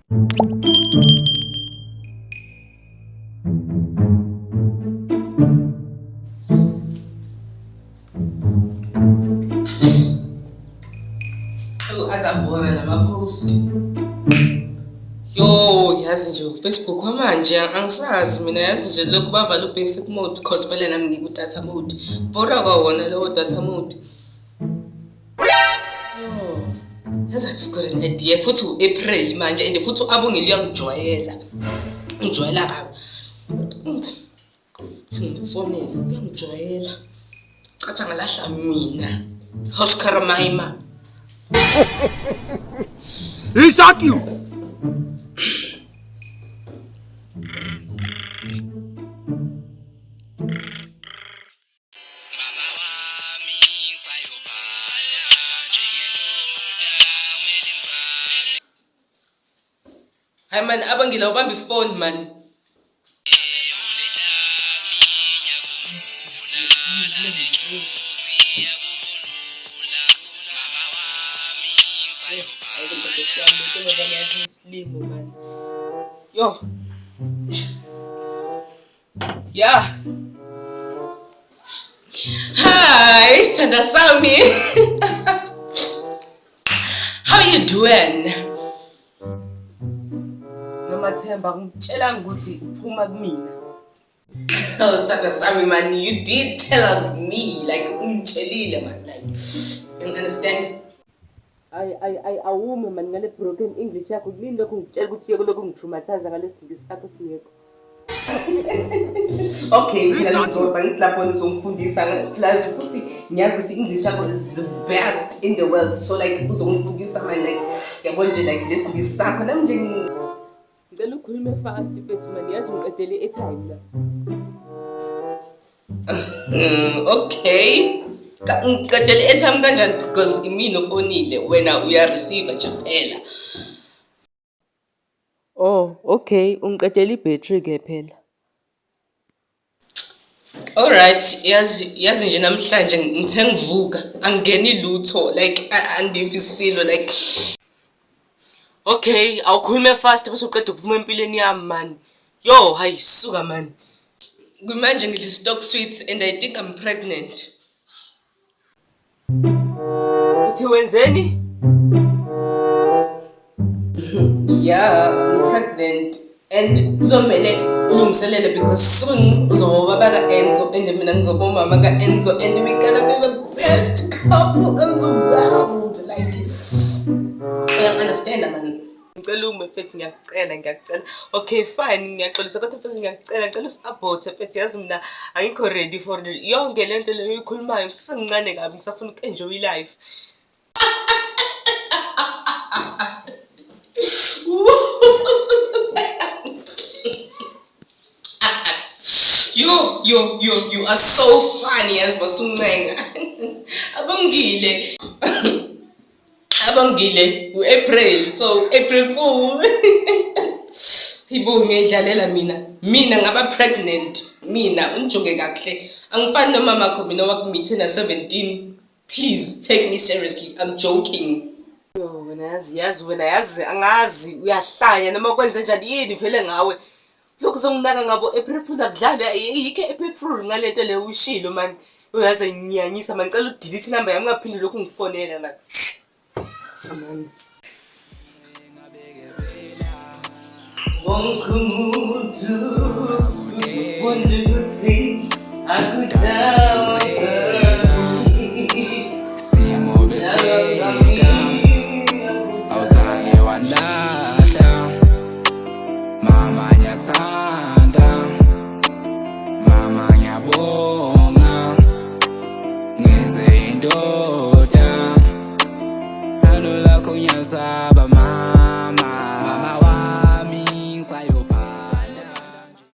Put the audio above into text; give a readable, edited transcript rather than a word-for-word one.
Azabhora lama-post. Yo, yazi nje uFacebook kwamanje angisazi mina, yazi nje lokhu bavala u-basic mode because vele nami ngiku-data mode. Bhora kwawona lowo data mode. Oh, yazi I've got an idea futhi u-April manje and futhi u-Abongile uyangijwayela. Ngijwayela kabi. Singifonela uyangijwayela. Cathi ngalahla mina. Oscar Maima. He shot you. Hi man, Abongile ubamba ifone man. Man. Yo. Yeah. Hi, Sanda Sami. How you doing? Nomathemba ngitshela ukuthi uphuma kumina. Oh, Sanda Sami man, you did tell me like ungitshelile man, like you understand? Awume man ngale broken English yakho kulini lokho ngitshela ukuthi yeke lokho ngitraumatize ngale singisi sakho singekho. Okay, phela ngizoza ngilapho ngizongifundisa plus futhi ngiyazi ukuthi English yakho is the best in the world, so like uzongifundisa man like yabo nje like lesingisi sakho nami nje ngicela ukhulume fast mfethu man, yazi ngiqedele i-time la. Okay. Ngicedele i-airtime kanjani because imina ufonile wena uyareceive nje phela. Oh, okay, ungiqedele i-battery ke phela. Alright, yazi nje namhlanje ngithe ngivuka angeni lutho like andifisilo like. Okay, awukhulume fast bese uqeda uphuma empilweni yami man. Yo, hayi suka man. Kumanje ngidli stock sweets and I think I'm pregnant. Uthi wenzeni? Yeah, I'm pregnant and kuzomele ulungiselele because soon uzoba baka Enzo and mina ngizoba mama ka Enzo and we gonna be the best couple in the world, like you understand man. Ngicela ume mfethu ngiyacela. Okay fine, ngiyaxolisa kodwa mfethu ngicela usabote mfethu, yazi mina angikho ready for yonke lento leyo uyikhulumayo, ngisemncane kabi ngisafuna ukenjoy life. You are so funny as Masunga. Abongile u-April, so April Fool. Ibonge idlalela mina ngaba pregnant, mina unjonge kahle angifani nomama wakho mina wakumithe na 17. Please take me seriously, I'm joking. Yo wena yazi angazi uyahlanya noma kwenze njani yini vele ngawe lokho zonginaka ngabo April Fool akudlala yike April Fool ngalento le ushilo man. Uyazi nginyanyisa man, ngicela udelete number yami ngaphinde lokho ngifonela la man. Wonke umuntu uzofunda ukuthi akudlawa simo besibheka awuzange walahla mama ngiyathanda mama ngiyabonga ngenze indoda thando lakho ngiyasaba